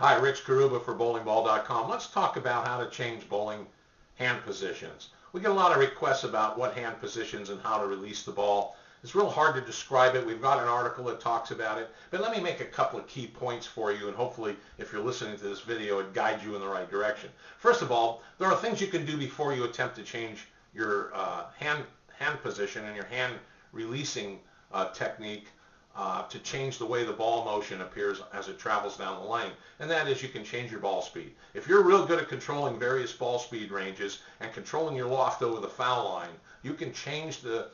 Hi, Rich Karuba for bowlingball.com. Let's talk about how to change bowling hand positions. We get a lot of requests about what hand positions and how to release the ball. It's real hard to describe it. We've got an article that talks about it, but let me make a couple of key points for you, and hopefully if you're listening to this video, it guides you in the right direction. First of all, there are things you can do before you attempt to change your hand position and your hand releasing technique to change the way the ball motion appears as it travels down the lane, and that is you can change your ball speed. If you're real good at controlling various ball speed ranges and controlling your loft over the foul line, you can change the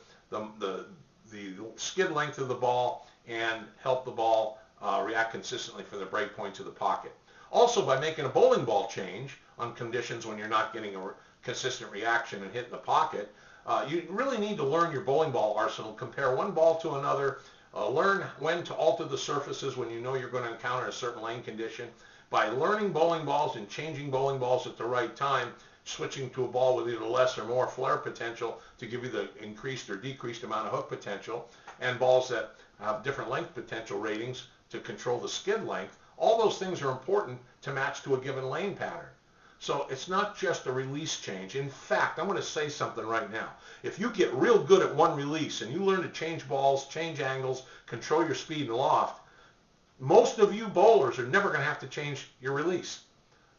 skid length of the ball and help the ball react consistently from the break point to the pocket. Also, by making a bowling ball change on conditions when you're not getting a consistent reaction and hitting the pocket, you really need to learn your bowling ball arsenal, compare one ball to another, learn when to alter the surfaces when you know you're going to encounter a certain lane condition. By learning bowling balls and changing bowling balls at the right time, switching to a ball with either less or more flare potential to give you the increased or decreased amount of hook potential, and balls that have different length potential ratings to control the skid length, all those things are important to match to a given lane pattern. So it's not just a release change. In fact, I'm going to say something right now. If you get real good at one release and you learn to change balls, change angles, control your speed and loft, most of you bowlers are never going to have to change your release.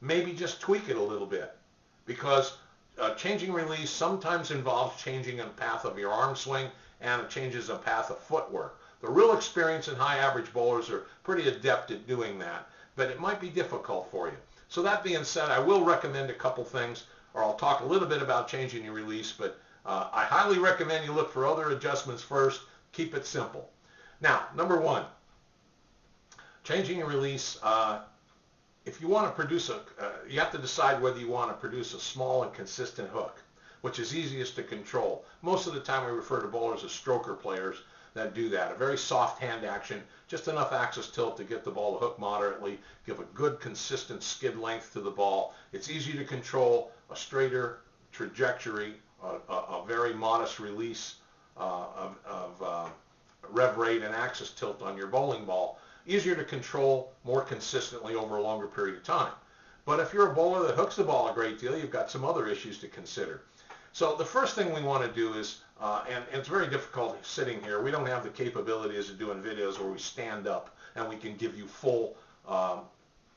Maybe just tweak it a little bit, because changing release sometimes involves changing a path of your arm swing, and it changes a path of footwork. The real experienced and high average bowlers are pretty adept at doing that, but it might be difficult for you. So that being said, I will recommend a couple things, or I'll talk a little bit about changing your release, but I highly recommend you look for other adjustments first. Keep it simple. Now, number one, changing your release. If you want to produce you have to decide whether you want to produce a small and consistent hook, which is easiest to control. Most of the time we refer to bowlers as stroker players that do that. A very soft hand action, just enough axis tilt to get the ball to hook moderately, give a good consistent skid length to the ball. It's easy to control, a straighter trajectory, a very modest release of rev rate and axis tilt on your bowling ball. Easier to control more consistently over a longer period of time. But if you're a bowler that hooks the ball a great deal, you've got some other issues to consider. So the first thing we want to do is, and it's very difficult sitting here, we don't have the capabilities of doing videos where we stand up and we can give you full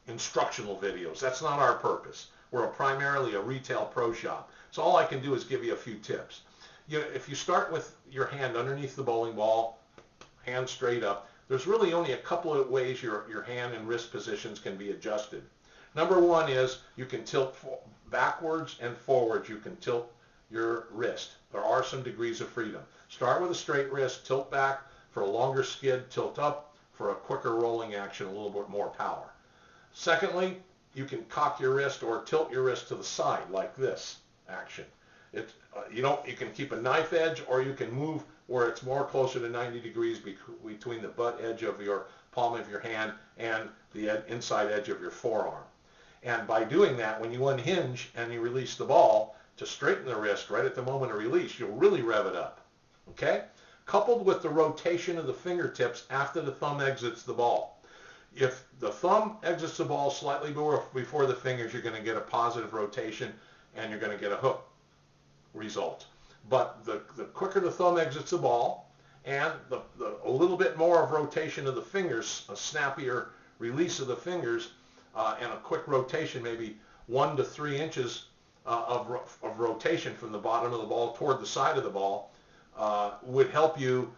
instructional videos. That's not our purpose. We're primarily a retail pro shop. So all I can do is give you a few tips. If you start with your hand underneath the bowling ball, hand straight up, there's really only a couple of ways your hand and wrist positions can be adjusted. Number one is you can tilt backwards and forwards. You can tilt your wrist. There are some degrees of freedom. Start with a straight wrist, tilt back for a longer skid, tilt up for a quicker rolling action, a little bit more power. Secondly, you can cock your wrist or tilt your wrist to the side like this action. You can keep a knife edge, or you can move where it's more closer to 90 degrees between the butt edge of your palm of your hand and the inside edge of your forearm. And by doing that, when you unhinge and you release the ball, to straighten the wrist right at the moment of release, you'll really rev it up. Okay? Coupled with the rotation of the fingertips after the thumb exits the ball. If the thumb exits the ball slightly before the fingers, you're going to get a positive rotation and you're going to get a hook result. But the quicker the thumb exits the ball and a little bit more of rotation of the fingers, a snappier release of the fingers, and a quick rotation, maybe 1 to 3 inches of rotation from the bottom of the ball toward the side of the ball, would help you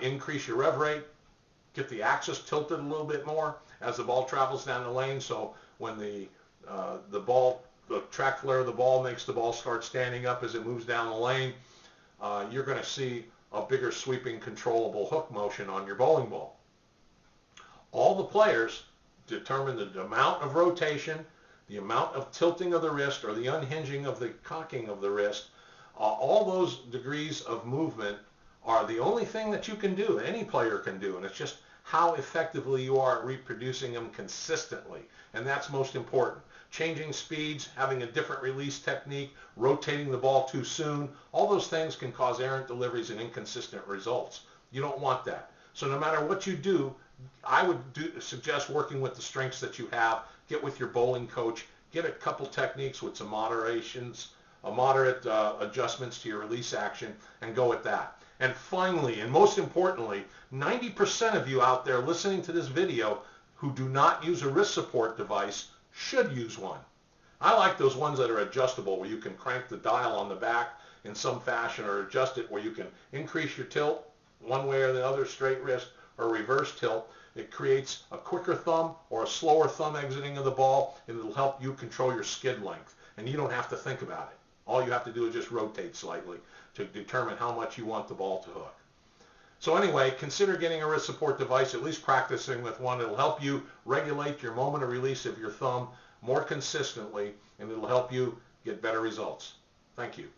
increase your rev rate, get the axis tilted a little bit more as the ball travels down the lane. So when the track flare of the ball makes the ball start standing up as it moves down the lane, you're going to see a bigger sweeping controllable hook motion on your bowling ball. All the players determine the amount of rotation, the amount of tilting of the wrist or the unhinging of the cocking of the wrist. All those degrees of movement are the only thing that you can do, any player can do, and it's just how effectively you are at reproducing them consistently, and that's most important. Changing speeds, having a different release technique, rotating the ball too soon, all those things can cause errant deliveries and inconsistent results. You don't want that. So no matter what you do, I would suggest working with the strengths that you have get with your bowling coach, get a couple techniques with some moderate adjustments to your release action, and go with that. And finally, and most importantly, 90% of you out there listening to this video who do not use a wrist support device should use one. I like those ones that are adjustable, where you can crank the dial on the back in some fashion, or adjust it where you can increase your tilt one way or the other, straight wrist or reverse tilt. It creates a quicker thumb or a slower thumb exiting of the ball, and it'll help you control your skid length. And you don't have to think about it. All you have to do is just rotate slightly to determine how much you want the ball to hook. So anyway, consider getting a wrist support device, at least practicing with one. It'll help you regulate your moment of release of your thumb more consistently, and it'll help you get better results. Thank you.